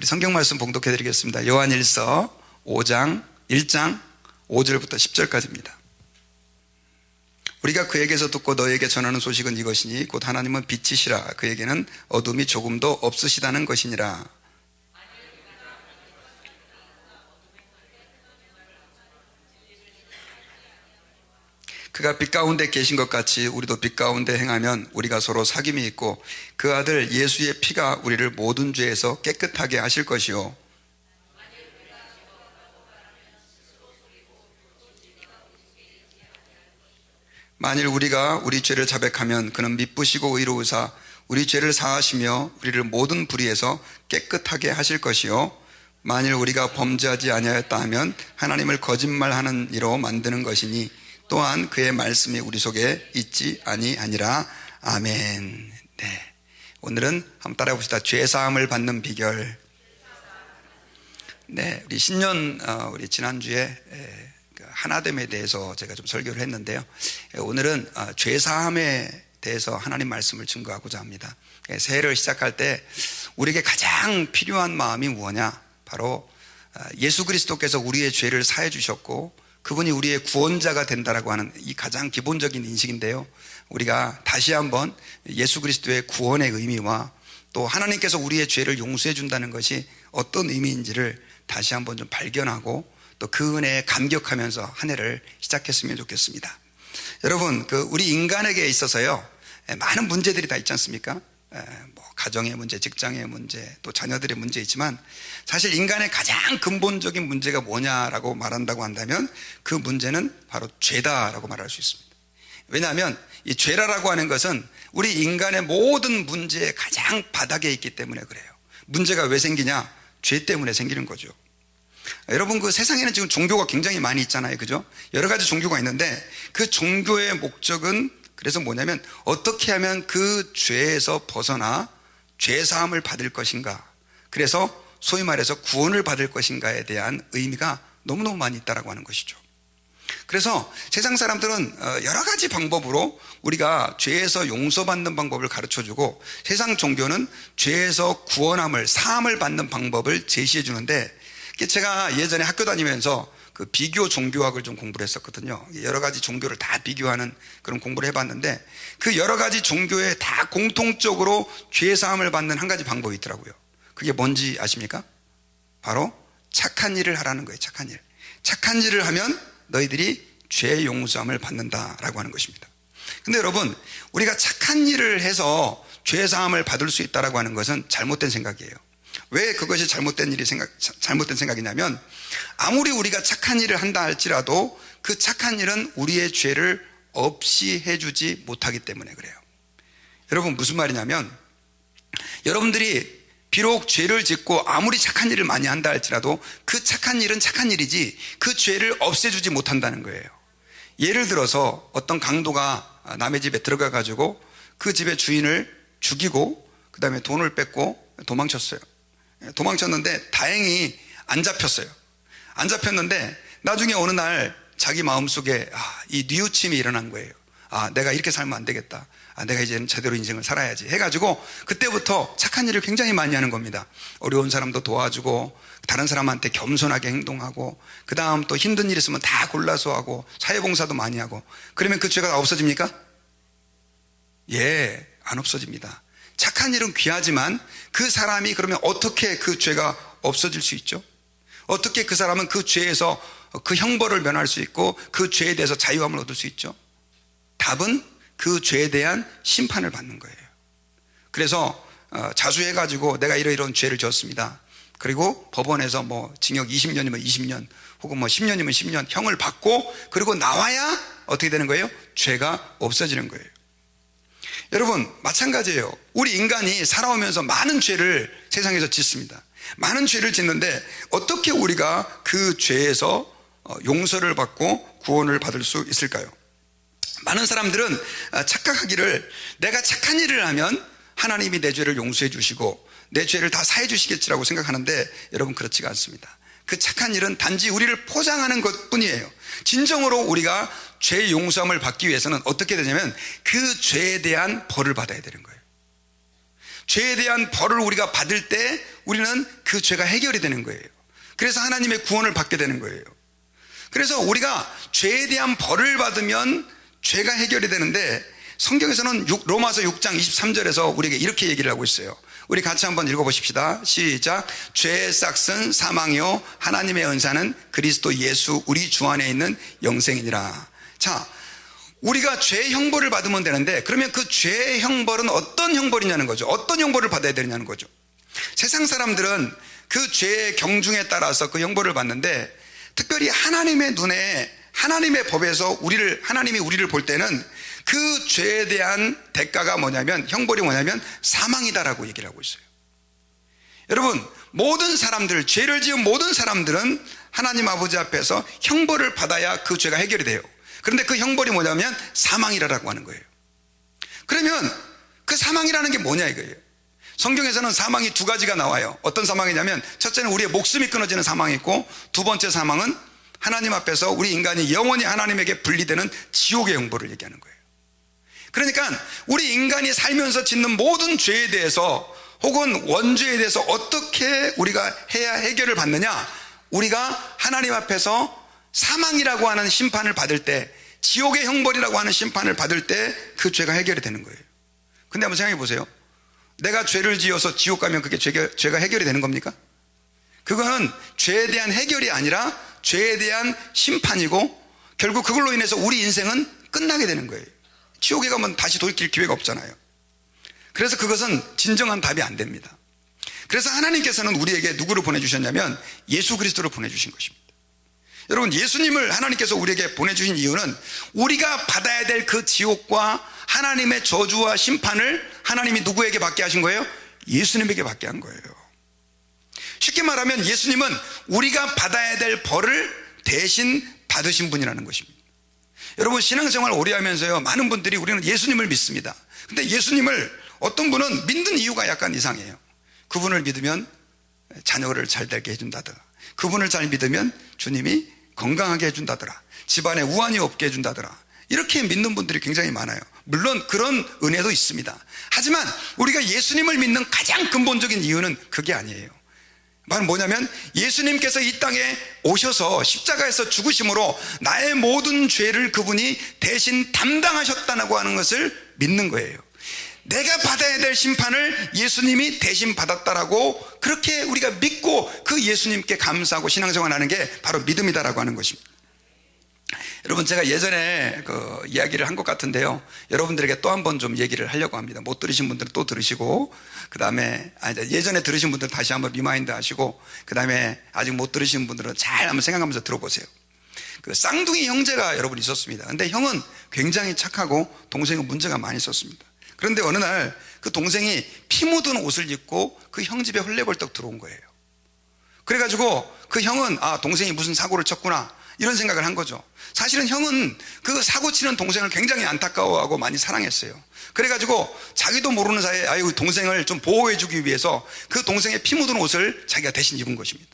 성경 말씀 봉독해 드리겠습니다. 요한일서 5장 1장 5절부터 10절까지입니다. 우리가 그에게서 듣고 너에게 전하는 소식은 이것이니 곧 하나님은 빛이시라. 그에게는 어둠이 조금도 없으시다는 것이니라. 그가 빛 가운데 계신 것 같이 우리도 빛 가운데 행하면 우리가 서로 사귐이 있고 그 아들 예수의 피가 우리를 모든 죄에서 깨끗하게 하실 것이요 만일 우리가 우리 죄를 자백하면 그는 미쁘시고 의로우사 우리 죄를 사하시며 우리를 모든 불의에서 깨끗하게 하실 것이요 만일 우리가 범죄하지 아니하였다 하면 하나님을 거짓말하는 이로 만드는 것이니 또한 그의 말씀이 우리 속에 있지 아니하니라. 아멘. 네, 오늘은 한번 따라해 봅시다. 죄사함을 받는 비결. 네, 우리 신년 우리 지난주에 하나됨에 대해서 제가 좀 설교를 했는데요. 오늘은 죄사함에 대해서 하나님 말씀을 증거하고자 합니다. 새해를 시작할 때 우리에게 가장 필요한 마음이 무엇냐? 바로 예수 그리스도께서 우리의 죄를 사해 주셨고 그분이 우리의 구원자가 된다라고 하는 이 가장 기본적인 인식인데요. 우리가 다시 한번 예수 그리스도의 구원의 의미와 또 하나님께서 우리의 죄를 용서해 준다는 것이 어떤 의미인지를 다시 한번 좀 발견하고 또 그 은혜에 감격하면서 한 해를 시작했으면 좋겠습니다. 여러분, 우리 인간에게 있어서요, 많은 문제들이 다 있지 않습니까? 가정의 문제, 직장의 문제, 또 자녀들의 문제 있지만 사실 인간의 가장 근본적인 문제가 뭐냐라고 말한다고 한다면 그 문제는 바로 죄다라고 말할 수 있습니다. 왜냐하면 이 죄라라고 하는 것은 우리 인간의 모든 문제의 가장 바닥에 있기 때문에 그래요. 문제가 왜 생기냐? 죄 때문에 생기는 거죠. 여러분, 세상에는 지금 종교가 굉장히 많이 있잖아요, 그죠? 여러 가지 종교가 있는데 그 종교의 목적은 그래서 뭐냐면 어떻게 하면 그 죄에서 벗어나 죄사함을 받을 것인가, 그래서 소위 말해서 구원을 받을 것인가에 대한 의미가 너무너무 많이 있다라고 하는 것이죠. 그래서 세상 사람들은 여러 가지 방법으로 우리가 죄에서 용서받는 방법을 가르쳐주고 세상 종교는 죄에서 구원함을, 사함을 받는 방법을 제시해 주는데, 제가 예전에 학교 다니면서 비교 종교학을 좀 공부를 했었거든요. 여러 가지 종교를 다 비교하는 그런 공부를 해봤는데 그 여러 가지 종교에 다 공통적으로 죄사함을 받는 한 가지 방법이 있더라고요. 그게 뭔지 아십니까? 바로 착한 일을 하라는 거예요. 착한 일. 착한 일을 하면 너희들이 죄 용서함을 받는다라고 하는 것입니다. 근데 여러분, 우리가 착한 일을 해서 죄사함을 받을 수 있다라고 하는 것은 잘못된 생각이에요. 왜 그것이 잘못된 생각이냐면 아무리 우리가 착한 일을 한다 할지라도 그 착한 일은 우리의 죄를 없이 해주지 못하기 때문에 그래요. 여러분, 무슨 말이냐면 여러분들이 비록 죄를 짓고 아무리 착한 일을 많이 한다 할지라도 그 착한 일은 착한 일이지 그 죄를 없애주지 못한다는 거예요. 예를 들어서 어떤 강도가 남의 집에 들어가 가지고 그 집의 주인을 죽이고 그 다음에 돈을 뺏고 도망쳤어요. 도망쳤는데 다행히 안 잡혔어요. 안 잡혔는데 나중에 어느 날 자기 마음속에 이 뉘우침이 일어난 거예요. 내가 이렇게 살면 안 되겠다. 내가 이제는 제대로 인생을 살아야지 해가지고 그때부터 착한 일을 굉장히 많이 하는 겁니다. 어려운 사람도 도와주고 다른 사람한테 겸손하게 행동하고 그 다음 또 힘든 일 있으면 다 골라서 하고 사회봉사도 많이 하고. 그러면 그 죄가 다 없어집니까? 예, 안 없어집니다. 착한 일은 귀하지만 그 사람이 그러면 어떻게 그 죄가 없어질 수 있죠? 어떻게 그 사람은 그 죄에서 그 형벌을 면할 수 있고 그 죄에 대해서 자유함을 얻을 수 있죠? 답은 그 죄에 대한 심판을 받는 거예요. 그래서 자수해가지고 내가 이런 죄를 지었습니다. 그리고 법원에서 징역 20년이면 20년 혹은 10년이면 10년 형을 받고 그리고 나와야 어떻게 되는 거예요? 죄가 없어지는 거예요. 여러분, 마찬가지예요. 우리 인간이 살아오면서 많은 죄를 세상에서 짓습니다. 많은 죄를 짓는데 어떻게 우리가 그 죄에서 용서를 받고 구원을 받을 수 있을까요? 많은 사람들은 착각하기를 내가 착한 일을 하면 하나님이 내 죄를 용서해 주시고 내 죄를 다 사해 주시겠지라고 생각하는데 여러분, 그렇지가 않습니다. 그 착한 일은 단지 우리를 포장하는 것 뿐이에요. 진정으로 우리가 죄 용서함을 받기 위해서는 어떻게 되냐면 그 죄에 대한 벌을 받아야 되는 거예요. 죄에 대한 벌을 우리가 받을 때 우리는 그 죄가 해결이 되는 거예요. 그래서 하나님의 구원을 받게 되는 거예요. 그래서 우리가 죄에 대한 벌을 받으면 죄가 해결이 되는데, 성경에서는 로마서 6장 23절에서 우리에게 이렇게 얘기를 하고 있어요. 우리 같이 한번 읽어보십시다. 시작. 죄의 싹은 사망이요 하나님의 은사는 그리스도 예수 우리 주 안에 있는 영생이니라. 자, 우리가 죄의 형벌을 받으면 되는데, 그러면 그 죄의 형벌은 어떤 형벌이냐는 거죠. 어떤 형벌을 받아야 되느냐는 거죠. 세상 사람들은 그 죄의 경중에 따라서 그 형벌을 받는데, 특별히 하나님의 눈에, 하나님의 법에서 하나님이 우리를 볼 때는 그 죄에 대한 대가가 뭐냐면, 형벌이 뭐냐면 사망이다라고 얘기를 하고 있어요. 여러분, 모든 사람들, 죄를 지은 모든 사람들은 하나님 아버지 앞에서 형벌을 받아야 그 죄가 해결이 돼요. 그런데 그 형벌이 뭐냐면 사망이라고 하는 거예요. 그러면 그 사망이라는 게 뭐냐 이거예요. 성경에서는 사망이 두 가지가 나와요. 어떤 사망이냐면, 첫째는 우리의 목숨이 끊어지는 사망이 있고, 두 번째 사망은 하나님 앞에서 우리 인간이 영원히 하나님에게 분리되는 지옥의 형벌을 얘기하는 거예요. 그러니까 우리 인간이 살면서 짓는 모든 죄에 대해서, 혹은 원죄에 대해서 어떻게 우리가 해야 해결을 받느냐, 우리가 하나님 앞에서 사망이라고 하는 심판을 받을 때, 지옥의 형벌이라고 하는 심판을 받을 때 그 죄가 해결이 되는 거예요. 근데 한번 생각해 보세요. 내가 죄를 지어서 지옥 가면 그게 죄가 해결이 되는 겁니까? 그거는 죄에 대한 해결이 아니라 죄에 대한 심판이고, 결국 그걸로 인해서 우리 인생은 끝나게 되는 거예요. 지옥에 가면 다시 돌이킬 기회가 없잖아요. 그래서 그것은 진정한 답이 안 됩니다. 그래서 하나님께서는 우리에게 누구를 보내주셨냐면 예수 그리스도를 보내주신 것입니다. 여러분, 예수님을 하나님께서 우리에게 보내주신 이유는 우리가 받아야 될 그 지옥과 하나님의 저주와 심판을 하나님이 누구에게 받게 하신 거예요? 예수님에게 받게 한 거예요. 쉽게 말하면 예수님은 우리가 받아야 될 벌을 대신 받으신 분이라는 것입니다. 여러분, 신앙생활 오래 하면서요, 많은 분들이 우리는 예수님을 믿습니다. 근데 예수님을 어떤 분은 믿는 이유가 약간 이상해요. 그분을 믿으면 자녀를 잘 되게 해준다더라, 그분을 잘 믿으면 주님이 건강하게 해준다더라, 집안에 우환이 없게 해준다더라, 이렇게 믿는 분들이 굉장히 많아요. 물론 그런 은혜도 있습니다. 하지만 우리가 예수님을 믿는 가장 근본적인 이유는 그게 아니에요. 바로 뭐냐면, 예수님께서 이 땅에 오셔서 십자가에서 죽으심으로 나의 모든 죄를 그분이 대신 담당하셨다고 하는 것을 믿는 거예요. 내가 받아야 될 심판을 예수님이 대신 받았다라고, 그렇게 우리가 믿고 그 예수님께 감사하고 신앙생활 하는 게 바로 믿음이다라고 하는 것입니다. 여러분, 제가 예전에 그 이야기를 한 것 같은데요, 여러분들에게 또 한 번 좀 얘기를 하려고 합니다. 못 들으신 분들은 또 들으시고, 그 다음에 예전에 들으신 분들은 다시 한번 리마인드 하시고, 그 다음에 아직 못 들으신 분들은 잘 한번 생각하면서 들어보세요. 그 쌍둥이 형제가 여러분 있었습니다. 근데 형은 굉장히 착하고 동생은 문제가 많이 있었습니다. 그런데 어느 날 그 동생이 피 묻은 옷을 입고 그 형 집에 헐레벌떡 들어온 거예요. 그래가지고 그 형은, 아, 동생이 무슨 사고를 쳤구나, 이런 생각을 한 거죠. 사실은 형은 그 사고 치는 동생을 굉장히 안타까워하고 많이 사랑했어요. 그래가지고 자기도 모르는 사이에 아유, 동생을 좀 보호해주기 위해서 그 동생의 피 묻은 옷을 자기가 대신 입은 것입니다.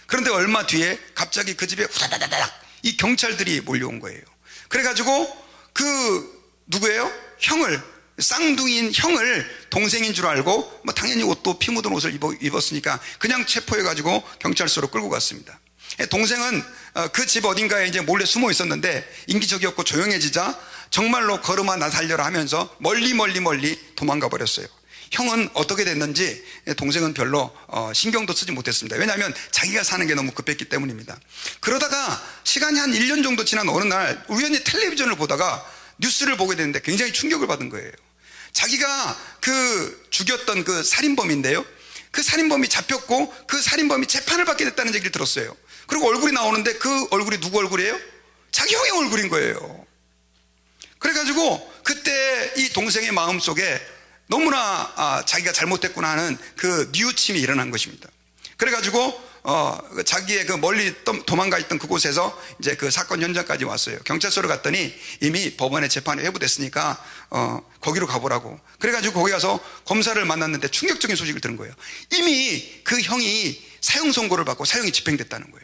그런데 얼마 뒤에 갑자기 그 집에 후다다다닥 이 경찰들이 몰려온 거예요. 그래가지고 그 누구예요? 형을, 쌍둥이인 형을 동생인 줄 알고, 뭐 당연히 옷도 피 묻은 옷을 입었으니까 그냥 체포해가지고 경찰서로 끌고 갔습니다. 동생은 그 집 어딘가에 이제 몰래 숨어 있었는데 인기척이 없고 조용해지자 정말로 걸음아 나 살려라 하면서 멀리 도망가 버렸어요. 형은 어떻게 됐는지 동생은 별로 신경도 쓰지 못했습니다. 왜냐하면 자기가 사는 게 너무 급했기 때문입니다. 그러다가 시간이 한 1년 정도 지난 어느 날 우연히 텔레비전을 보다가 뉴스를 보게 됐는데 굉장히 충격을 받은 거예요. 자기가 그 죽였던 그 살인범인데요, 그 살인범이 잡혔고 그 살인범이 재판을 받게 됐다는 얘기를 들었어요. 그리고 얼굴이 나오는데 그 얼굴이 누구 얼굴이에요? 자기 형의 얼굴인 거예요. 그래가지고 그때 이 동생의 마음속에 너무나 자기가 잘못했구나 하는 그 뉘우침이 일어난 것입니다. 그래가지고 자기의 그 멀리 도망가 있던 그곳에서 이제 그 사건 현장까지 왔어요. 경찰서로 갔더니 이미 법원에 재판이 회부됐으니까 거기로 가보라고. 그래가지고 거기 가서 검사를 만났는데 충격적인 소식을 들은 거예요. 이미 그 형이 사형 선고를 받고 사형이 집행됐다는 거예요.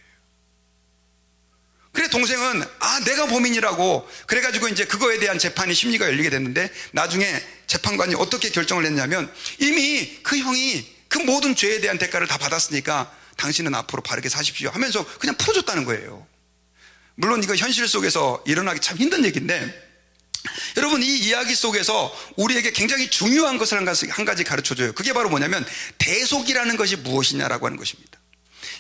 그래 동생은, 아, 내가 범인이라고. 그래가지고 이제 그거에 대한 재판이 심리가 열리게 됐는데 나중에 재판관이 어떻게 결정을 했냐면 이미 그 형이 그 모든 죄에 대한 대가를 다 받았으니까 당신은 앞으로 바르게 사십시오 하면서 그냥 풀어줬다는 거예요. 물론 이거 현실 속에서 일어나기 참 힘든 얘기인데, 여러분 이 이야기 속에서 우리에게 굉장히 중요한 것을 한 가지 가르쳐줘요. 그게 바로 뭐냐면 대속이라는 것이 무엇이냐라고 하는 것입니다.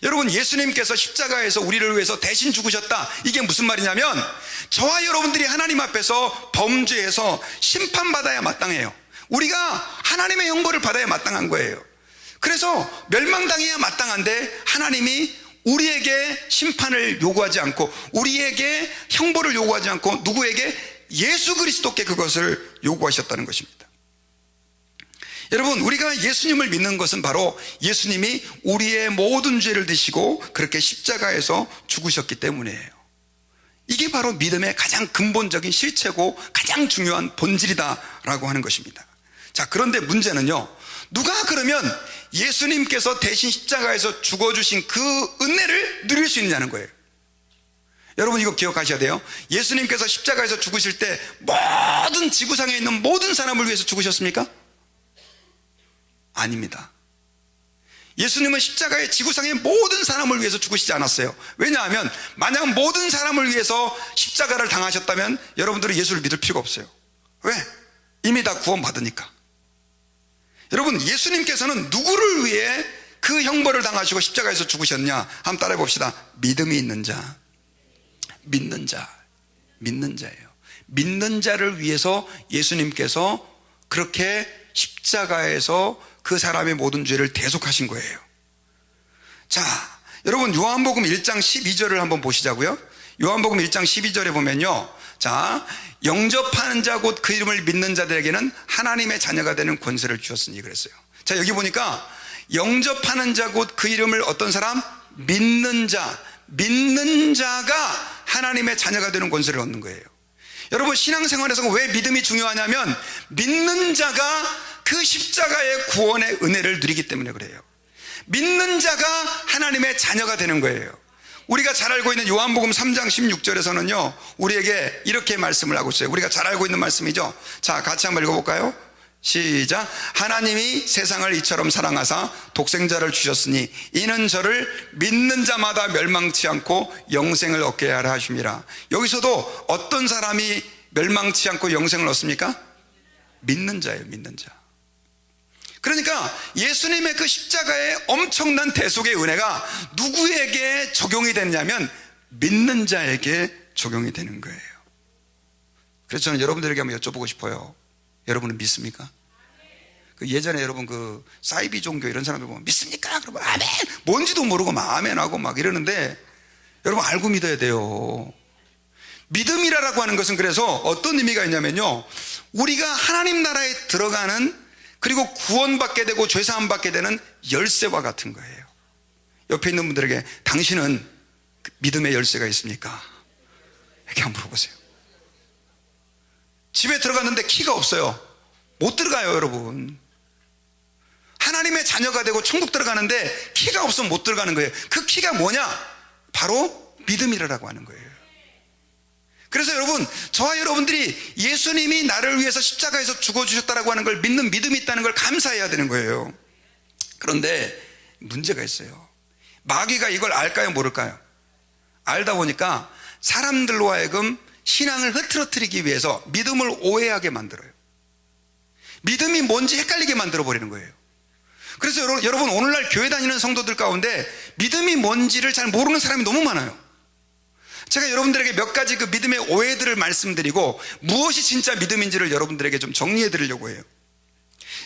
여러분 예수님께서 십자가에서 우리를 위해서 대신 죽으셨다, 이게 무슨 말이냐면 저와 여러분들이 하나님 앞에서 범죄해서 심판받아야 마땅해요. 우리가 하나님의 형벌을 받아야 마땅한 거예요. 그래서 멸망당해야 마땅한데 하나님이 우리에게 심판을 요구하지 않고 우리에게 형벌을 요구하지 않고 누구에게? 예수 그리스도께 그것을 요구하셨다는 것입니다. 여러분 우리가 예수님을 믿는 것은 바로 예수님이 우리의 모든 죄를 지시고 그렇게 십자가에서 죽으셨기 때문이에요. 이게 바로 믿음의 가장 근본적인 실체고 가장 중요한 본질이다라고 하는 것입니다. 자, 그런데 문제는요, 누가 그러면 예수님께서 대신 십자가에서 죽어주신 그 은혜를 누릴 수 있느냐는 거예요. 여러분 이거 기억하셔야 돼요. 예수님께서 십자가에서 죽으실 때 모든 지구상에 있는 모든 사람을 위해서 죽으셨습니까? 아닙니다. 예수님은 십자가에 지구상의 모든 사람을 위해서 죽으시지 않았어요. 왜냐하면 만약 모든 사람을 위해서 십자가를 당하셨다면 여러분들은 예수를 믿을 필요가 없어요. 왜? 이미 다 구원받으니까. 여러분 예수님께서는 누구를 위해 그 형벌을 당하시고 십자가에서 죽으셨냐? 한번 따라해 봅시다. 믿음이 있는 자, 믿는 자, 믿는 자예요. 믿는 자를 위해서 예수님께서 그렇게 십자가에서 그 사람의 모든 죄를 대속하신 거예요. 자, 여러분 요한복음 1장 12절을 한번 보시자고요. 요한복음 1장 12절에 보면요, 자, 영접하는 자 곧 그 이름을 믿는 자들에게는 하나님의 자녀가 되는 권세를 주셨으니 그랬어요. 자, 여기 보니까 영접하는 자 곧 그 이름을 어떤 사람? 믿는 자, 믿는 자가 하나님의 자녀가 되는 권세를 얻는 거예요. 여러분 신앙생활에서 왜 믿음이 중요하냐면 믿는 자가 그 십자가의 구원의 은혜를 누리기 때문에 그래요. 믿는 자가 하나님의 자녀가 되는 거예요. 우리가 잘 알고 있는 요한복음 3장 16절에서는요 우리에게 이렇게 말씀을 하고 있어요. 우리가 잘 알고 있는 말씀이죠. 자, 같이 한번 읽어볼까요? 시작. 하나님이 세상을 이처럼 사랑하사 독생자를 주셨으니 이는 저를 믿는 자마다 멸망치 않고 영생을 얻게 하려 하심이라. 여기서도 어떤 사람이 멸망치 않고 영생을 얻습니까? 믿는 자예요. 믿는 자. 그러니까 예수님의 그 십자가의 엄청난 대속의 은혜가 누구에게 적용이 되느냐면 믿는 자에게 적용이 되는 거예요. 그래서 저는 여러분들에게 한번 여쭤보고 싶어요. 여러분은 믿습니까? 그 예전에 여러분 그 사이비 종교 이런 사람들 보면 믿습니까? 그러면 아멘! 뭔지도 모르고 막 아멘하고 막 이러는데 여러분 알고 믿어야 돼요. 믿음이라고 하는 것은 그래서 어떤 의미가 있냐면요, 우리가 하나님 나라에 들어가는, 그리고 구원받게 되고 죄사함 받게 되는 열쇠와 같은 거예요. 옆에 있는 분들에게 당신은 믿음의 열쇠가 있습니까? 이렇게 한번 물어보세요. 집에 들어갔는데 키가 없어요. 못 들어가요, 여러분. 하나님의 자녀가 되고 천국 들어가는데 키가 없으면 못 들어가는 거예요. 그 키가 뭐냐? 바로 믿음이라고 하는 거예요. 그래서 여러분, 저와 여러분들이 예수님이 나를 위해서 십자가에서 죽어주셨다고 하는 걸 믿는 믿음이 있다는 걸 감사해야 되는 거예요. 그런데 문제가 있어요. 마귀가 이걸 알까요, 모를까요? 알다 보니까 사람들로 하여금 신앙을 흐트러뜨리기 위해서 믿음을 오해하게 만들어요. 믿음이 뭔지 헷갈리게 만들어 버리는 거예요. 그래서 여러분 오늘날 교회 다니는 성도들 가운데 믿음이 뭔지를 잘 모르는 사람이 너무 많아요. 제가 여러분들에게 몇 가지 그 믿음의 오해들을 말씀드리고 무엇이 진짜 믿음인지를 여러분들에게 좀 정리해 드리려고 해요.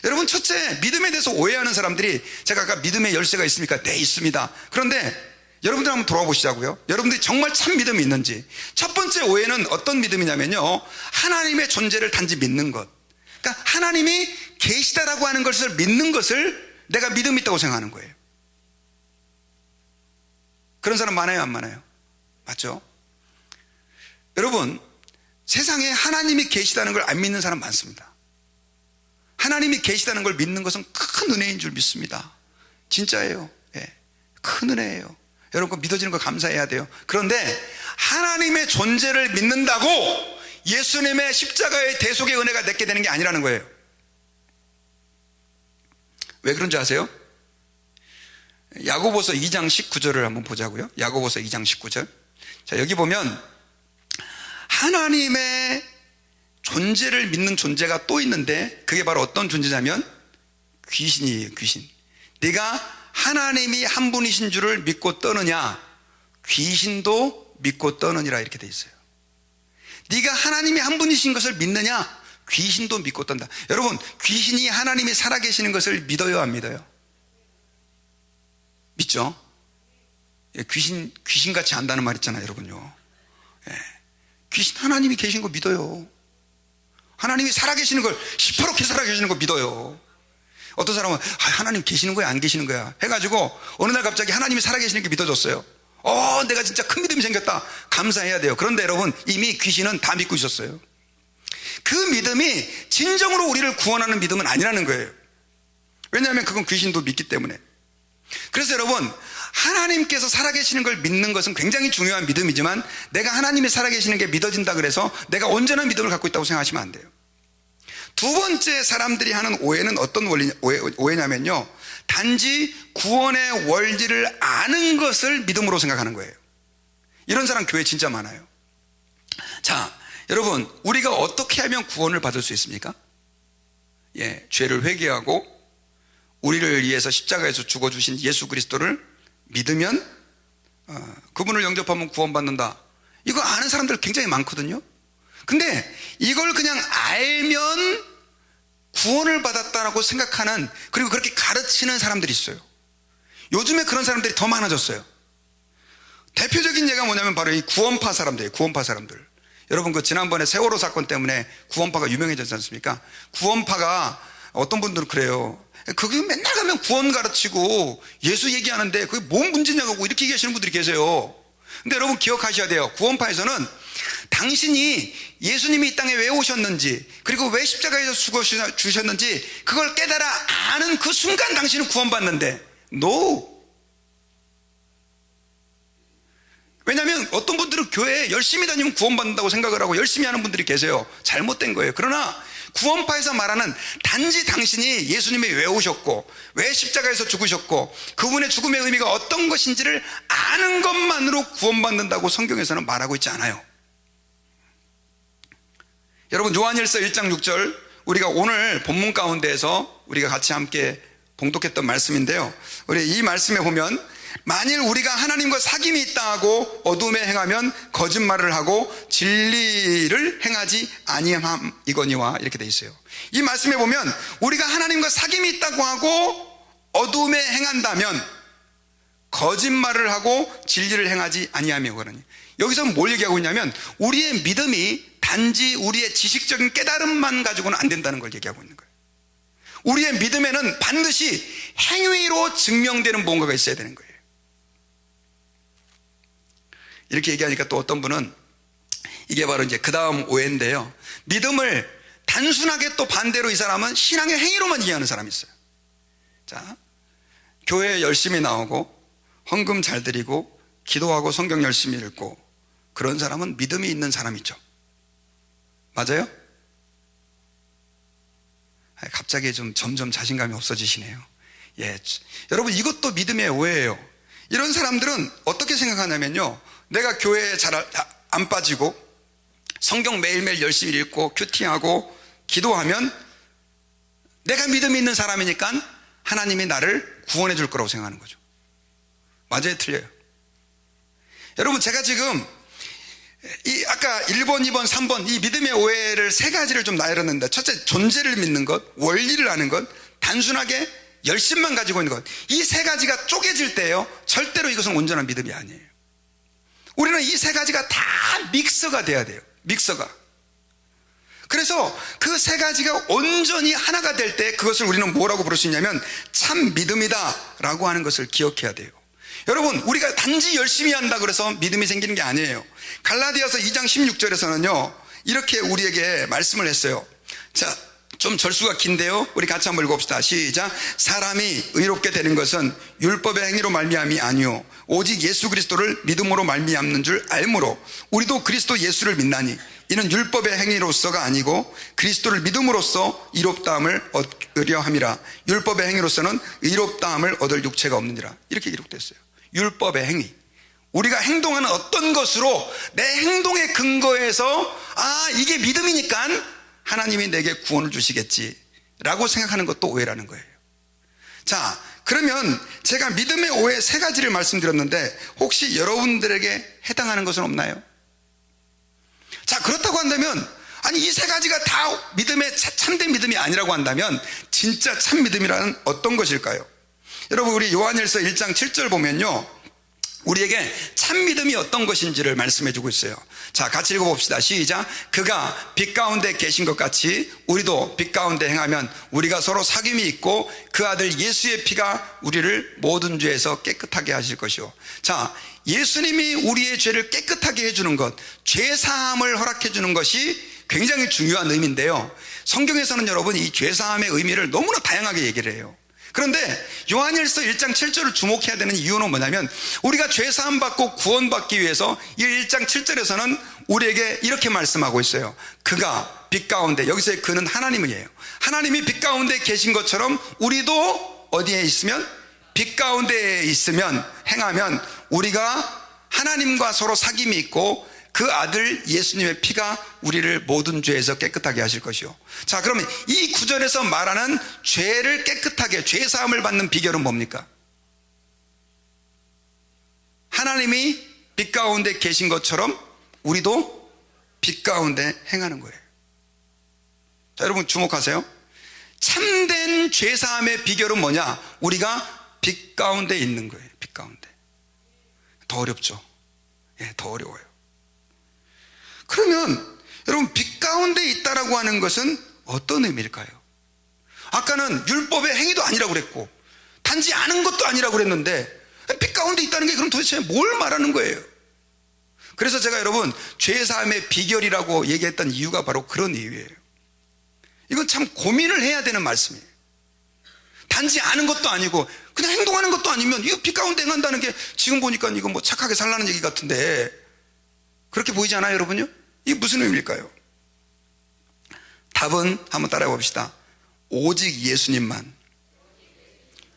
여러분, 첫째, 믿음에 대해서 오해하는 사람들이, 제가 아까 믿음의 열쇠가 있습니까? 네, 있습니다. 그런데 여러분들 한번 돌아보시자고요. 여러분들이 정말 참 믿음이 있는지. 첫 번째 오해는 어떤 믿음이냐면요, 하나님의 존재를 단지 믿는 것. 그러니까 하나님이 계시다라고 하는 것을 믿는 것을 내가 믿음이 있다고 생각하는 거예요. 그런 사람 많아요, 안 많아요? 맞죠? 여러분, 세상에 하나님이 계시다는 걸 안 믿는 사람 많습니다. 하나님이 계시다는 걸 믿는 것은 큰 은혜인 줄 믿습니다. 진짜예요. 예, 큰 은혜예요. 여러분, 그거 믿어지는 거 감사해야 돼요. 그런데 하나님의 존재를 믿는다고 예수님의 십자가의 대속의 은혜가 내게 되는 게 아니라는 거예요. 왜 그런지 아세요? 야고보서 2장 19절을 한번 보자고요. 야고보서 2장 19절. 자, 여기 보면 하나님의 존재를 믿는 존재가 또 있는데 그게 바로 어떤 존재냐면 귀신이에요. 귀신. 네가 하나님이 한 분이신 줄을 믿고 떠느냐, 귀신도 믿고 떠느니라, 이렇게 돼 있어요. 네가 하나님이 한 분이신 것을 믿느냐, 귀신도 믿고 떤다. 여러분, 귀신이 하나님이 살아계시는 것을 믿어요, 안 믿어요? 믿죠? 예, 귀신같이 안다는 말 있잖아요, 여러분요. 예, 귀신 하나님이 계신 거 믿어요. 하나님이 살아계시는 걸, 시퍼렇게 살아계시는 거 믿어요. 어떤 사람은 하나님 계시는 거야, 안 계시는 거야 해가지고 어느 날 갑자기 하나님이 살아계시는 게 믿어졌어요. 내가 진짜 큰 믿음이 생겼다, 감사해야 돼요. 그런데 여러분, 이미 귀신은 다 믿고 있었어요. 그 믿음이 진정으로 우리를 구원하는 믿음은 아니라는 거예요. 왜냐하면 그건 귀신도 믿기 때문에. 그래서 여러분, 하나님께서 살아계시는 걸 믿는 것은 굉장히 중요한 믿음이지만 내가 하나님이 살아계시는 게 믿어진다 그래서 내가 온전한 믿음을 갖고 있다고 생각하시면 안 돼요. 두 번째 사람들이 하는 오해는 어떤 오해냐면요, 단지 구원의 원리를 아는 것을 믿음으로 생각하는 거예요. 이런 사람 교회에 진짜 많아요. 자, 여러분, 우리가 어떻게 하면 구원을 받을 수 있습니까? 예, 죄를 회개하고 우리를 위해서 십자가에서 죽어주신 예수 그리스도를 믿으면 그분을 영접하면 구원받는다. 이거 아는 사람들 굉장히 많거든요. 근데 이걸 그냥 알면 구원을 받았다라고 생각하는, 그리고 그렇게 가르치는 사람들이 있어요. 요즘에 그런 사람들이 더 많아졌어요. 대표적인 예가 뭐냐면 바로 이 구원파 사람들이에요. 구원파 사람들. 여러분, 그 지난번에 세월호 사건 때문에 구원파가 유명해졌지 않습니까? 구원파가 어떤 분들은 그래요. 그게 맨날 가면 구원 가르치고 예수 얘기하는데 그게 뭔 문제냐고 이렇게 얘기하시는 분들이 계세요. 근데 여러분, 기억하셔야 돼요. 구원파에서는 당신이 예수님이 이 땅에 왜 오셨는지, 그리고 왜 십자가에서 죽어 주셨는지 그걸 깨달아 아는 그 순간 당신은 구원받는데, NO. 왜냐하면 어떤 분들은 교회에 열심히 다니면 구원받는다고 생각을 하고 열심히 하는 분들이 계세요. 잘못된 거예요. 그러나 구원파에서 말하는 단지 당신이 예수님이 왜 오셨고 왜 십자가에서 죽으셨고 그분의 죽음의 의미가 어떤 것인지를 아는 것만으로 구원받는다고 성경에서는 말하고 있지 않아요. 여러분, 요한일서 1장 6절, 우리가 오늘 본문 가운데에서 우리가 같이 함께 봉독했던 말씀인데요, 우리 이 말씀에 보면 만일 우리가 하나님과 사귐이 있다 하고 어둠에 행하면 거짓말을 하고 진리를 행하지 아니함이거니와, 이렇게 돼 있어요. 이 말씀에 보면 우리가 하나님과 사귐이 있다고 하고 어둠에 행한다면 거짓말을 하고 진리를 행하지 아니함이거든요. 여기서 뭘 얘기하고 있냐면 우리의 믿음이 단지 우리의 지식적인 깨달음만 가지고는 안 된다는 걸 얘기하고 있는 거예요. 우리의 믿음에는 반드시 행위로 증명되는 뭔가가 있어야 되는 거예요. 이렇게 얘기하니까 또 어떤 분은 이게 바로 이제 그 다음 오해인데요, 믿음을 단순하게 또 반대로 이 사람은 신앙의 행위로만 이해하는 사람이 있어요. 자, 교회에 열심히 나오고 헌금 잘 드리고 기도하고 성경 열심히 읽고 그런 사람은 믿음이 있는 사람이죠. 맞아요? 갑자기 좀 점점 자신감이 없어지시네요. 예, 여러분, 이것도 믿음의 오해예요. 이런 사람들은 어떻게 생각하냐면요, 내가 교회에 잘 안 빠지고 성경 매일매일 열심히 읽고 큐티하고 기도하면 내가 믿음이 있는 사람이니까 하나님이 나를 구원해 줄 거라고 생각하는 거죠. 맞아요, 틀려요? 여러분, 제가 지금 아까 1번, 2번, 3번 이 믿음의 오해를 세 가지를 좀 나열했는데, 첫째, 존재를 믿는 것, 원리를 아는 것, 단순하게 열심만 가지고 있는 것, 이 세 가지가 쪼개질 때요, 절대로 이것은 온전한 믿음이 아니에요. 우리는 이 세 가지가 다 믹서가 돼야 돼요. 믹서가. 그래서 그 세 가지가 온전히 하나가 될 때 그것을 우리는 뭐라고 부를 수 있냐면 참 믿음이다 라고 하는 것을 기억해야 돼요. 여러분, 우리가 단지 열심히 한다 그래서 믿음이 생기는 게 아니에요. 갈라디아서 2장 16절에서는요 이렇게 우리에게 말씀을 했어요. 자, 좀 절수가 긴데요, 우리 같이 한번 읽어봅시다. 시작. 사람이 의롭게 되는 것은 율법의 행위로 말미암이 아니요 오직 예수 그리스도를 믿음으로 말미암는 줄 알므로 우리도 그리스도 예수를 믿나니 이는 율법의 행위로서가 아니고 그리스도를 믿음으로써 의롭다함을 얻으려 함이라. 율법의 행위로서는 의롭다함을 얻을 육체가 없느니라. 이렇게 기록됐어요. 율법의 행위, 우리가 행동하는 어떤 것으로 내 행동의 근거에서 이게 믿음이니까 하나님이 내게 구원을 주시겠지 라고 생각하는 것도 오해라는 거예요. 자, 그러면 제가 믿음의 오해 3가지를 말씀드렸는데 혹시 여러분들에게 해당하는 것은 없나요? 자, 그렇다고 한다면 이 3가지가 다 믿음의 참된 믿음이 아니라고 한다면 진짜 참 믿음이라는 어떤 것일까요? 여러분, 우리 요한일서 1장 7절 보면요, 우리에게 참 믿음이 어떤 것인지를 말씀해 주고 있어요. 자, 같이 읽어봅시다. 시작. 그가 빛 가운데 계신 것 같이 우리도 빛 가운데 행하면 우리가 서로 사귐이 있고 그 아들 예수의 피가 우리를 모든 죄에서 깨끗하게 하실 것이요. 자, 예수님이 우리의 죄를 깨끗하게 해주는 것, 죄사함을 허락해 주는 것이 굉장히 중요한 의미인데요, 성경에서는 여러분 이 죄사함의 의미를 너무나 다양하게 얘기를 해요. 그런데 요한일서 1장 7절을 주목해야 되는 이유는 뭐냐면, 우리가 죄사함 받고 구원받기 위해서 이 1장 7절에서는 우리에게 이렇게 말씀하고 있어요. 그가 빛 가운데, 여기서의 그는 하나님이에요. 하나님이 빛 가운데 계신 것처럼 우리도 어디에 있으면, 빛 가운데에 있으면, 행하면 우리가 하나님과 서로 사귐이 있고 그 아들 예수님의 피가 우리를 모든 죄에서 깨끗하게 하실 것이요. 자, 그러면 이 구절에서 말하는 죄를 깨끗하게, 죄사함을 받는 비결은 뭡니까? 하나님이 빛 가운데 계신 것처럼 우리도 빛 가운데 행하는 거예요. 자, 여러분 주목하세요. 참된 죄사함의 비결은 뭐냐? 우리가 빛 가운데 있는 거예요. 빛 가운데. 더 어렵죠? 예, 더 어려워요. 그러면 여러분, 빛 가운데 있다라고 하는 것은 어떤 의미일까요? 아까는 율법의 행위도 아니라고 그랬고 단지 아는 것도 아니라고 그랬는데 빛 가운데 있다는 게 그럼 도대체 뭘 말하는 거예요? 그래서 제가 여러분 죄사함의 비결이라고 얘기했던 이유가 바로 그런 이유예요. 이건 참 고민을 해야 되는 말씀이에요. 단지 아는 것도 아니고 그냥 행동하는 것도 아니면 이거 빛 가운데 행한다는 게 지금 보니까 이거 뭐 착하게 살라는 얘기 같은데 그렇게 보이지 않아요, 여러분요? 이게 무슨 의미일까요? 답은 한번 따라해 봅시다. 오직 예수님만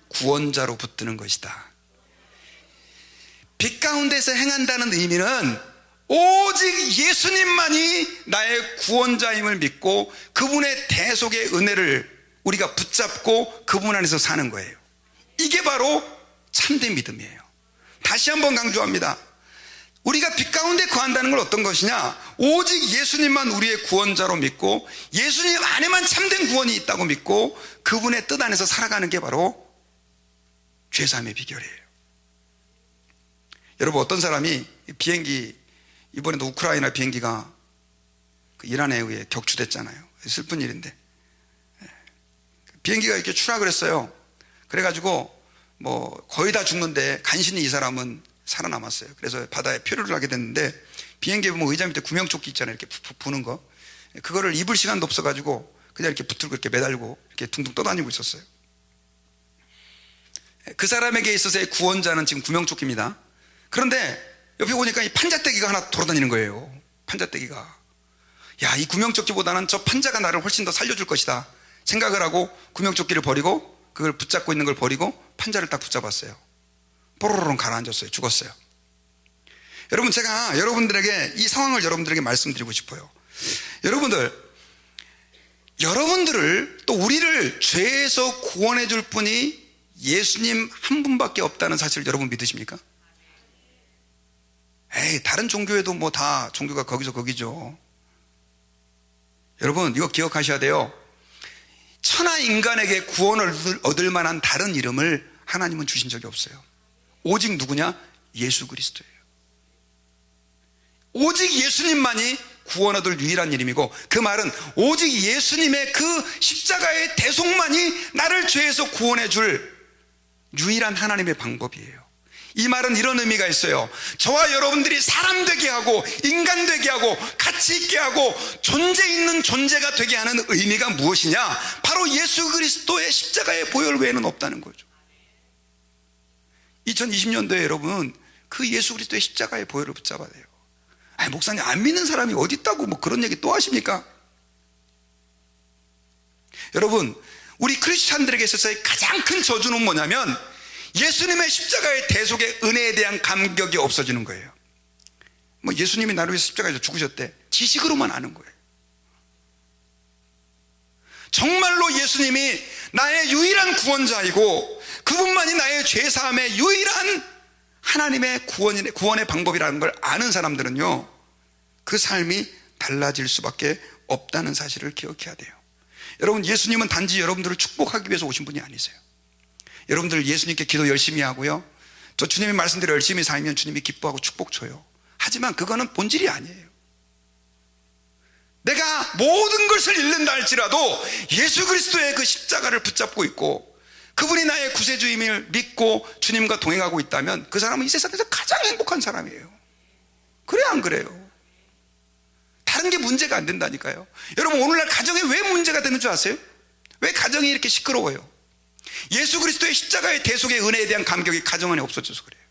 구원자로 붙드는 것이다. 빛 가운데서 행한다는 의미는 오직 예수님만이 나의 구원자임을 믿고 그분의 대속의 은혜를 우리가 붙잡고 그분 안에서 사는 거예요. 이게 바로 참된 믿음이에요. 다시 한번 강조합니다. 우리가 빛 가운데 거한다는 건 어떤 것이냐? 오직 예수님만 우리의 구원자로 믿고 예수님 안에만 참된 구원이 있다고 믿고 그분의 뜻 안에서 살아가는 게 바로 죄사함의 비결이에요. 여러분, 어떤 사람이 비행기, 이번에도 우크라이나 비행기가 이란에 의해 격추됐잖아요. 슬픈 일인데 비행기가 이렇게 추락을 했어요. 그래가지고 뭐 거의 다 죽는데 간신히 이 사람은 살아남았어요. 그래서 바다에 표류를 하게 됐는데 비행기에 보면 의자 밑에 구명조끼 있잖아요. 이렇게 부는 거. 그거를 입을 시간도 없어가지고 그냥 이렇게 붙들고 이렇게 매달고 이렇게 둥둥 떠다니고 있었어요. 그 사람에게 있어서의 구원자는 지금 구명조끼입니다. 그런데 옆에 보니까 이 판자떼기가 하나 돌아다니는 거예요. 판자떼기가. 야, 이 구명조끼보다는 저 판자가 나를 훨씬 더 살려줄 것이다 생각을 하고 구명조끼를 버리고 그걸 붙잡고 있는 걸 버리고 판자를 딱 붙잡았어요. 뽀로로롱 가라앉았어요. 죽었어요. 여러분, 제가 여러분들에게 이 상황을 여러분들에게 말씀드리고 싶어요. 여러분들을 또 우리를 죄에서 구원해 줄 분이 예수님 한 분밖에 없다는 사실을 여러분 믿으십니까? 에이, 다른 종교에도 뭐 다 종교가 거기서 거기죠. 여러분, 이거 기억하셔야 돼요. 천하 인간에게 구원을 얻을 만한 다른 이름을 하나님은 주신 적이 없어요. 오직 누구냐? 예수 그리스도예요. 오직 예수님만이 구원 얻을 유일한 이름이고, 그 말은 오직 예수님의 그 십자가의 대속만이 나를 죄에서 구원해 줄 유일한 하나님의 방법이에요. 이 말은 이런 의미가 있어요. 저와 여러분들이 사람 되게 하고 인간 되게 하고 가치 있게 하고 존재 있는 존재가 되게 하는 의미가 무엇이냐? 바로 예수 그리스도의 십자가의 보혈 외에는 없다는 거죠. 2020년도에 여러분 그 예수 그리스도의 십자가의 보혈을 붙잡아야 돼요. 아니, 목사님, 안 믿는 사람이 어디 있다고 뭐 그런 얘기 또 하십니까? 여러분, 우리 크리스찬들에게 있어서의 가장 큰 저주는 뭐냐면 예수님의 십자가의 대속의 은혜에 대한 감격이 없어지는 거예요. 뭐 예수님이 나를 위해서 십자가에서 죽으셨대, 지식으로만 아는 거예요. 정말로 예수님이 나의 유일한 구원자이고 그분만이 나의 죄사함의 유일한 하나님의 구원의 방법이라는 걸 아는 사람들은요, 그 삶이 달라질 수밖에 없다는 사실을 기억해야 돼요. 여러분, 예수님은 단지 여러분들을 축복하기 위해서 오신 분이 아니세요. 여러분들 예수님께 기도 열심히 하고요, 저 주님의 말씀대로 열심히 살면 주님이 기뻐하고 축복 줘요. 하지만 그거는 본질이 아니에요. 내가 모든 것을 잃는다 할지라도 예수 그리스도의 그 십자가를 붙잡고 있고 그분이 나의 구세주임을 믿고 주님과 동행하고 있다면 그 사람은 이 세상에서 가장 행복한 사람이에요. 그래요, 안 그래요? 다른 게 문제가 안 된다니까요. 여러분, 오늘날 가정에 왜 문제가 되는 줄 아세요? 왜 가정이 이렇게 시끄러워요? 예수 그리스도의 십자가의 대속의 은혜에 대한 감격이 가정 안에 없어져서 그래요.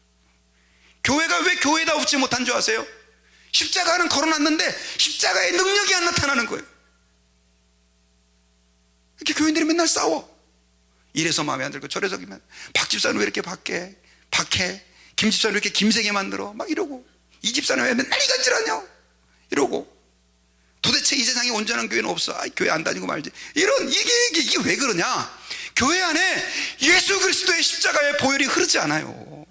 교회가 왜 교회다 없지 못한 줄 아세요? 십자가는 걸어놨는데 십자가의 능력이 안 나타나는 거예요. 이렇게 교인들이 맨날 싸워. 이래서 마음에 안 들고 저래서 기만, 박 집사는 왜 이렇게 박해? 김 집사는 왜 이렇게 김세게 만들어? 막 이러고, 이 집사는 왜 맨날 이간질하냐? 이러고, 도대체 이 세상에 온전한 교회는 없어. 교회 안 다니고 말지. 이게 왜 그러냐? 교회 안에 예수 그리스도의 십자가의 보혈이 흐르지 않아요.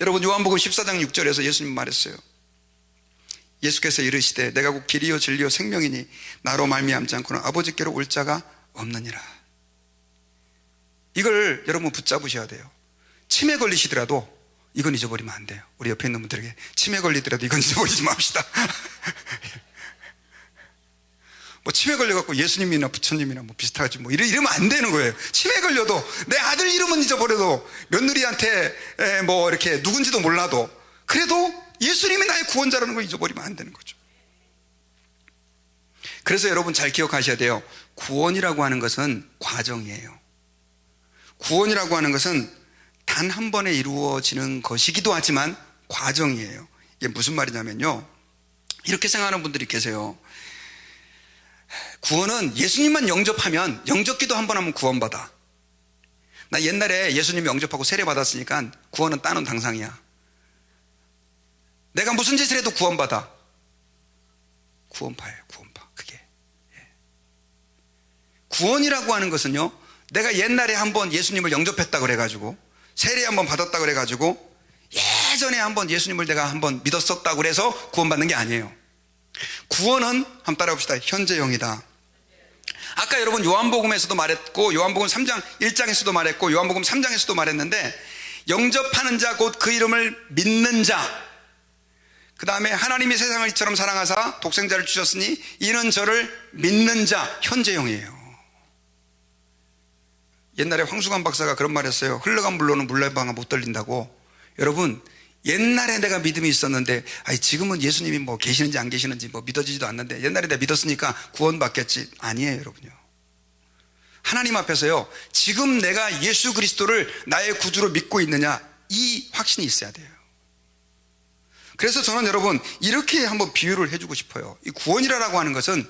여러분, 요한복음 14장 6절에서 예수님 말했어요. 예수께서 이르시되 내가 곧 길이요 진리요 생명이니 나로 말미암지 않고는 아버지께로 올 자가 없느니라. 이걸 여러분 붙잡으셔야 돼요. 치매 걸리시더라도 이건 잊어버리면 안 돼요. 우리 옆에 있는 분들에게 치매 걸리더라도 이건 잊어버리지 맙시다. 뭐 치매 걸려갖고 예수님이나 부처님이나 뭐 비슷하지 뭐 이러면 안 되는 거예요. 치매 걸려도 내 아들 이름은 잊어버려도 며느리한테 뭐 이렇게 누군지도 몰라도 그래도 예수님이 나의 구원자라는 걸 잊어버리면 안 되는 거죠. 그래서 여러분 잘 기억하셔야 돼요. 구원이라고 하는 것은 과정이에요. 구원이라고 하는 것은 단 한 번에 이루어지는 것이기도 하지만 과정이에요. 이게 무슨 말이냐면요, 이렇게 생각하는 분들이 계세요. 구원은 예수님만 영접하면, 영접기도 한 번 하면 구원받아. 나 옛날에 예수님 영접하고 세례 받았으니까 구원은 따놓은 당상이야. 내가 무슨 짓을 해도 구원받아. 구원파예요, 구원파. 그게. 구원이라고 하는 것은요, 내가 옛날에 한번 예수님을 영접했다 그래가지고 세례 한번 받았다 그래가지고 예전에 한번 예수님을 내가 한번 믿었었다고 그래서 구원받는 게 아니에요. 구원은 한번 따라봅시다. 현재형이다. 아까 여러분 요한복음에서도 말했고 요한복음 3장 1장에서도 말했고 요한복음 3장에서도 말했는데, 영접하는 자 곧 그 이름을 믿는 자, 그 다음에 하나님이 세상을 이처럼 사랑하사 독생자를 주셨으니 이는 저를 믿는 자, 현재형이에요. 옛날에 황수관 박사가 그런 말 했어요. 흘러간 물로는 물레방아 못 돌린다고. 여러분, 옛날에 내가 믿음이 있었는데 지금은 예수님이 뭐 계시는지 안 계시는지 뭐 믿어지지도 않는데 옛날에 내가 믿었으니까 구원받겠지. 아니에요, 여러분요. 하나님 앞에서요, 지금 내가 예수 그리스도를 나의 구주로 믿고 있느냐, 이 확신이 있어야 돼요. 그래서 저는 여러분 이렇게 한번 비유를 해주고 싶어요. 이 구원이라고 하는 것은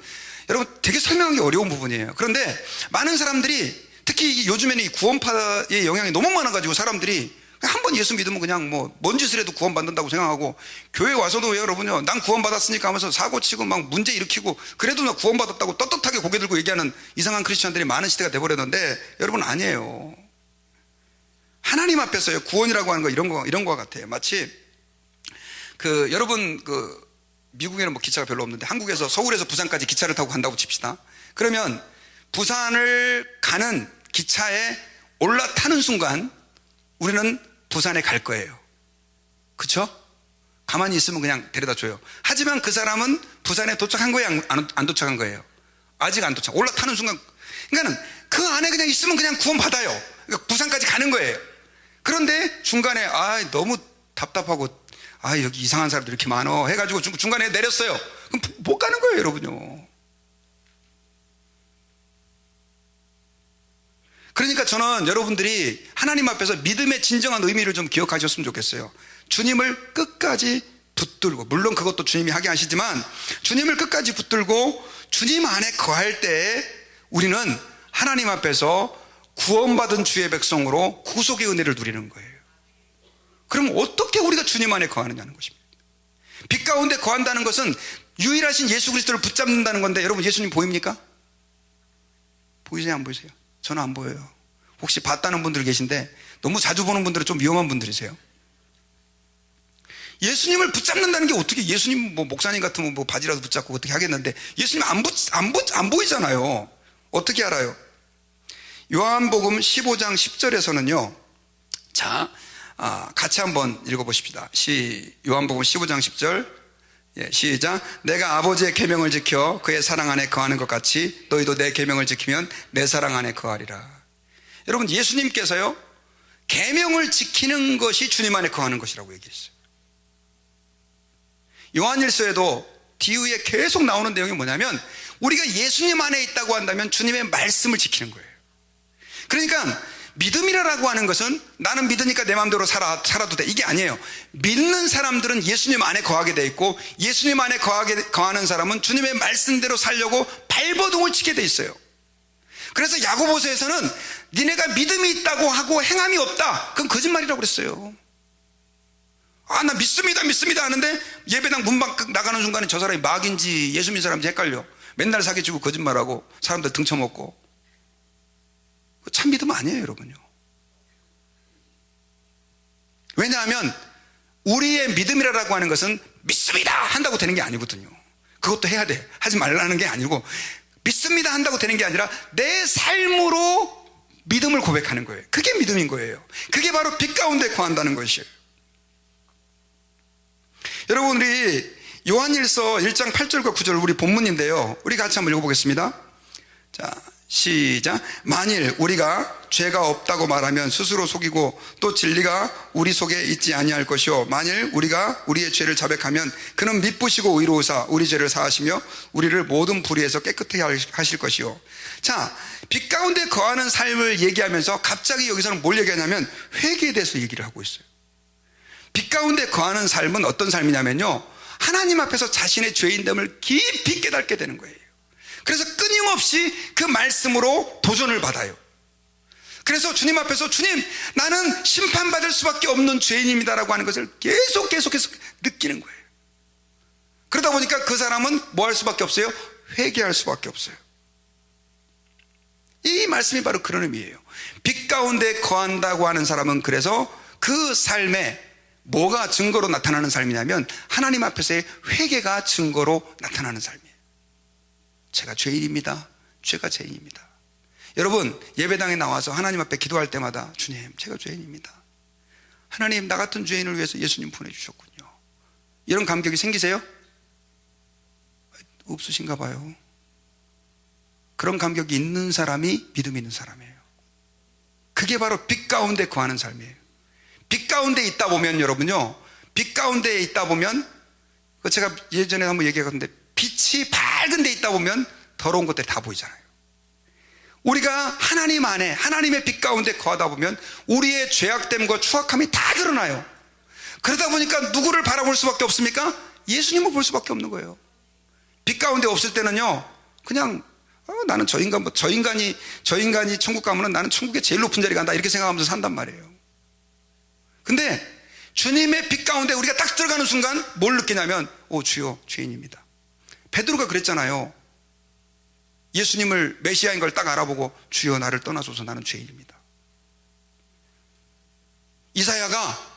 여러분 되게 설명하기 어려운 부분이에요. 그런데 많은 사람들이, 특히 요즘에는 이 구원파의 영향이 너무 많아가지고 사람들이 한 번 예수 믿으면 그냥 뭐 뭔 짓을 해도 구원받는다고 생각하고, 교회 와서도 여러분요, 난 구원받았으니까 하면서 사고치고 막 문제 일으키고 그래도 나 구원받았다고 떳떳하게 고개 들고 얘기하는 이상한 크리스천들이 많은 시대가 돼버렸는데, 여러분 아니에요. 하나님 앞에서요, 구원이라고 하는 거 이런 거 같아요. 마치 여러분 미국에는 뭐 기차가 별로 없는데 한국에서 서울에서 부산까지 기차를 타고 간다고 칩시다. 그러면 부산을 가는 기차에 올라타는 순간 우리는 부산에 갈 거예요. 그쵸? 가만히 있으면 그냥 데려다 줘요. 하지만 그 사람은 부산에 도착한 거예요? 안 도착한 거예요? 아직 안 도착. 올라타는 순간, 그러니까 그 안에 그냥 있으면 그냥 구원받아요. 그러니까 부산까지 가는 거예요. 그런데 중간에 너무 답답하고 여기 이상한 사람들 이렇게 많어 해가지고 중간에 내렸어요. 그럼 못 가는 거예요, 여러분요. 그러니까 저는 여러분들이 하나님 앞에서 믿음의 진정한 의미를 좀 기억하셨으면 좋겠어요. 주님을 끝까지 붙들고, 물론 그것도 주님이 하게 하시지만 주님을 끝까지 붙들고 주님 안에 거할 때 우리는 하나님 앞에서 구원받은 주의 백성으로 구속의 은혜를 누리는 거예요. 그럼 어떻게 우리가 주님 안에 거하느냐는 것입니다. 빛 가운데 거한다는 것은 유일하신 예수 그리스도를 붙잡는다는 건데, 여러분 예수님 보입니까? 보이세요, 안 보이세요? 저는 안 보여요. 혹시 봤다는 분들 계신데 너무 자주 보는 분들은 좀 위험한 분들이세요. 예수님을 붙잡는다는 게 어떻게, 예수님 뭐 목사님 같으면 뭐 바지라도 붙잡고 어떻게 하겠는데 예수님 안 보이잖아요. 어떻게 알아요? 요한복음 15장 10절에서는요. 자, 같이 한번 읽어보십시다. 요한복음 15장 10절. 시작. 내가 아버지의 계명을 지켜 그의 사랑 안에 거하는 것 같이 너희도 내 계명을 지키면 내 사랑 안에 거하리라. 여러분 예수님께서요, 계명을 지키는 것이 주님 안에 거하는 것이라고 얘기했어요. 요한일서에도 뒤에 계속 나오는 내용이 뭐냐면, 우리가 예수님 안에 있다고 한다면 주님의 말씀을 지키는 거예요. 그러니까 믿음이라고 하는 것은 나는 믿으니까 내 마음대로 살아도 돼, 이게 아니에요. 믿는 사람들은 예수님 안에 거하게 돼 있고, 예수님 안에 거하는 사람은 주님의 말씀대로 살려고 발버둥을 치게 돼 있어요. 그래서 야고보서에서는 니네가 믿음이 있다고 하고 행함이 없다, 그건 거짓말이라고 그랬어요. 나 믿습니다 하는데 예배당 문 밖 나가는 순간에 저 사람이 마귀인지 예수 믿는 사람인지 헷갈려. 맨날 사기치고 거짓말하고 사람들 등쳐먹고. 참 믿음 아니에요, 여러분요. 왜냐하면 우리의 믿음이라고 하는 것은 믿습니다 한다고 되는 게 아니거든요. 그것도 해야 돼, 하지 말라는 게 아니고, 믿습니다 한다고 되는 게 아니라 내 삶으로 믿음을 고백하는 거예요. 그게 믿음인 거예요. 그게 바로 빛 가운데 거한다는 것이에요. 여러분, 우리 요한일서 1장 8절과 9절 우리 본문인데요, 우리 같이 한번 읽어보겠습니다. 자, 시작. 만일 우리가 죄가 없다고 말하면 스스로 속이고 또 진리가 우리 속에 있지 아니할 것이요, 만일 우리가 우리의 죄를 자백하면 그는 미쁘시고 의로우사 우리 죄를 사하시며 우리를 모든 불의에서 깨끗하게 하실 것이요. 자, 빛 가운데 거하는 삶을 얘기하면서 갑자기 여기서는 뭘 얘기하냐면 회개에 대해서 얘기를 하고 있어요. 빛 가운데 거하는 삶은 어떤 삶이냐면요, 하나님 앞에서 자신의 죄인됨을 깊이 깨닫게 되는 거예요. 그래서 끊임없이 그 말씀으로 도전을 받아요. 그래서 주님 앞에서, 주님, 나는 심판받을 수밖에 없는 죄인입니다라고 하는 것을 계속해서 느끼는 거예요. 그러다 보니까 그 사람은 뭐 할 수밖에 없어요? 회개할 수밖에 없어요. 이 말씀이 바로 그런 의미예요. 빛 가운데 거한다고 하는 사람은 그래서 그 삶에 뭐가 증거로 나타나는 삶이냐면 하나님 앞에서의 회개가 증거로 나타나는 삶이에요. 제가 죄인입니다. 죄가 죄인입니다. 여러분, 예배당에 나와서 하나님 앞에 기도할 때마다 주님, 제가 죄인입니다. 하나님, 나 같은 죄인을 위해서 예수님 보내주셨군요. 이런 감격이 생기세요? 없으신가 봐요. 그런 감격이 있는 사람이 믿음 있는 사람이에요. 그게 바로 빛 가운데 거하는 삶이에요. 빛 가운데 있다 보면, 여러분요, 빛 가운데 있다 보면, 제가 예전에 한번 얘기했는데, 빛이 밝은 데 있다 보면 더러운 것들이 다 보이잖아요. 우리가 하나님 안에, 하나님의 빛 가운데 거하다 보면 우리의 죄악됨과 추악함이 다 드러나요. 그러다 보니까 누구를 바라볼 수밖에 없습니까? 예수님을 볼 수밖에 없는 거예요. 빛 가운데 없을 때는요, 그냥 나는 저 인간이 천국 가면 나는 천국의 제일 높은 자리 간다, 이렇게 생각하면서 산단 말이에요. 근데 주님의 빛 가운데 우리가 딱 들어가는 순간 뭘 느끼냐면, 주여, 죄인입니다. 베드로가 그랬잖아요. 예수님을 메시아인 걸 딱 알아보고, 주여 나를 떠나소서, 나는 죄인입니다. 이사야가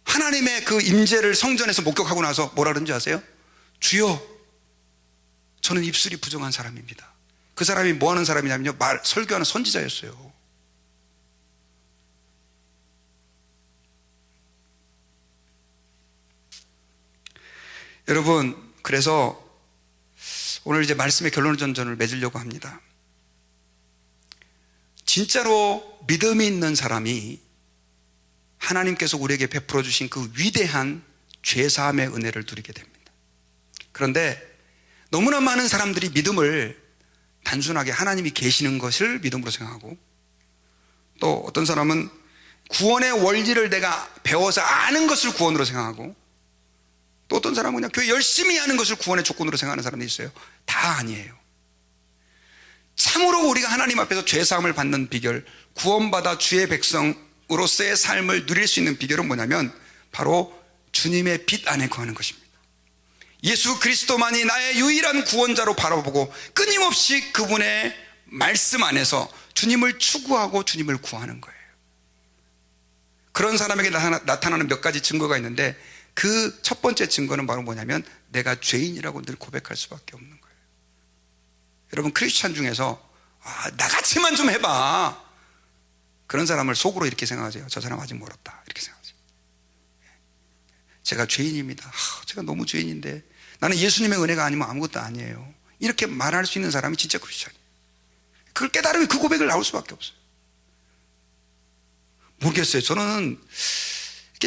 하나님의 그 임재를 성전에서 목격하고 나서 뭐라 그런지 아세요? 주여, 저는 입술이 부정한 사람입니다. 그 사람이 뭐 하는 사람이냐면요, 설교하는 선지자였어요. 여러분, 그래서 오늘 이제 말씀의 결론전전을 맺으려고 합니다. 진짜로 믿음이 있는 사람이 하나님께서 우리에게 베풀어 주신 그 위대한 죄사함의 은혜를 누리게 됩니다. 그런데 너무나 많은 사람들이 믿음을 단순하게 하나님이 계시는 것을 믿음으로 생각하고, 또 어떤 사람은 구원의 원리를 내가 배워서 아는 것을 구원으로 생각하고, 또 어떤 사람은 그냥 교회 열심히 하는 것을 구원의 조건으로 생각하는 사람도 있어요. 다 아니에요. 참으로 우리가 하나님 앞에서 죄사함을 받는 비결, 구원받아 주의 백성으로서의 삶을 누릴 수 있는 비결은 뭐냐면 바로 주님의 빛 안에 거하는 것입니다. 예수 그리스도만이 나의 유일한 구원자로 바라보고 끊임없이 그분의 말씀 안에서 주님을 추구하고 주님을 구하는 거예요. 그런 사람에게 나타나는 몇 가지 증거가 있는데, 그 첫 번째 증거는 바로 뭐냐면 내가 죄인이라고 늘 고백할 수밖에 없는 거예요. 여러분, 크리스찬 중에서 나같이만 좀 해봐, 그런 사람을 속으로 이렇게 생각하세요. 저 사람 아직 멀었다, 이렇게 생각하세요. 제가 죄인입니다. 제가 너무 죄인인데, 나는 예수님의 은혜가 아니면 아무것도 아니에요, 이렇게 말할 수 있는 사람이 진짜 크리스찬이에요. 그걸 깨달으면 그 고백을 나올 수밖에 없어요. 모르겠어요. 저는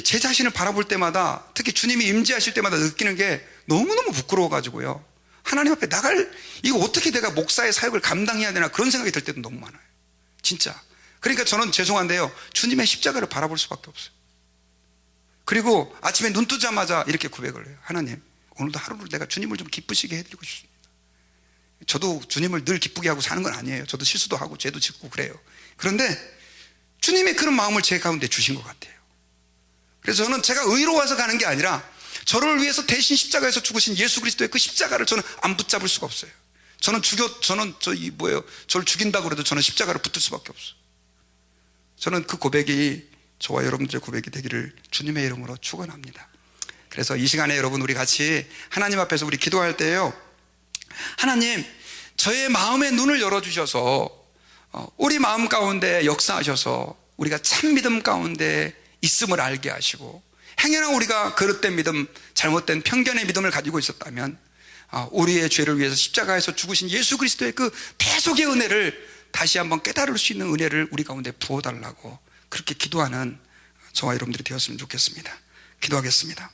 제 자신을 바라볼 때마다, 특히 주님이 임재하실 때마다 느끼는 게 너무너무 부끄러워가지고요, 하나님 앞에 이거 어떻게 내가 목사의 사역을 감당해야 되나, 그런 생각이 들 때도 너무 많아요, 진짜. 그러니까 저는 죄송한데요, 주님의 십자가를 바라볼 수밖에 없어요. 그리고 아침에 눈 뜨자마자 이렇게 고백을 해요. 하나님, 오늘도 하루를 내가 주님을 좀 기쁘시게 해드리고 싶습니다. 저도 주님을 늘 기쁘게 하고 사는 건 아니에요. 저도 실수도 하고 죄도 짓고 그래요. 그런데 주님의 그런 마음을 제 가운데 주신 것 같아요. 그래서 저는 제가 의로워서 가는 게 아니라, 저를 위해서 대신 십자가에서 죽으신 예수 그리스도의 그 십자가를 저는 안 붙잡을 수가 없어요. 저를 죽인다고 그래도 저는 십자가를 붙들 수밖에 없어요. 저는 그 고백이 저와 여러분들의 고백이 되기를 주님의 이름으로 축원합니다. 그래서 이 시간에 여러분, 우리 같이 하나님 앞에서 우리 기도할 때요, 하나님, 저의 마음의 눈을 열어주셔서 우리 마음 가운데 역사하셔서 우리가 참 믿음 가운데 있음을 알게 하시고, 행여나 우리가 그릇된 믿음, 잘못된 편견의 믿음을 가지고 있었다면 우리의 죄를 위해서 십자가에서 죽으신 예수 그리스도의 그 대속의 은혜를 다시 한번 깨달을 수 있는 은혜를 우리 가운데 부어달라고, 그렇게 기도하는 저와 여러분들이 되었으면 좋겠습니다. 기도하겠습니다.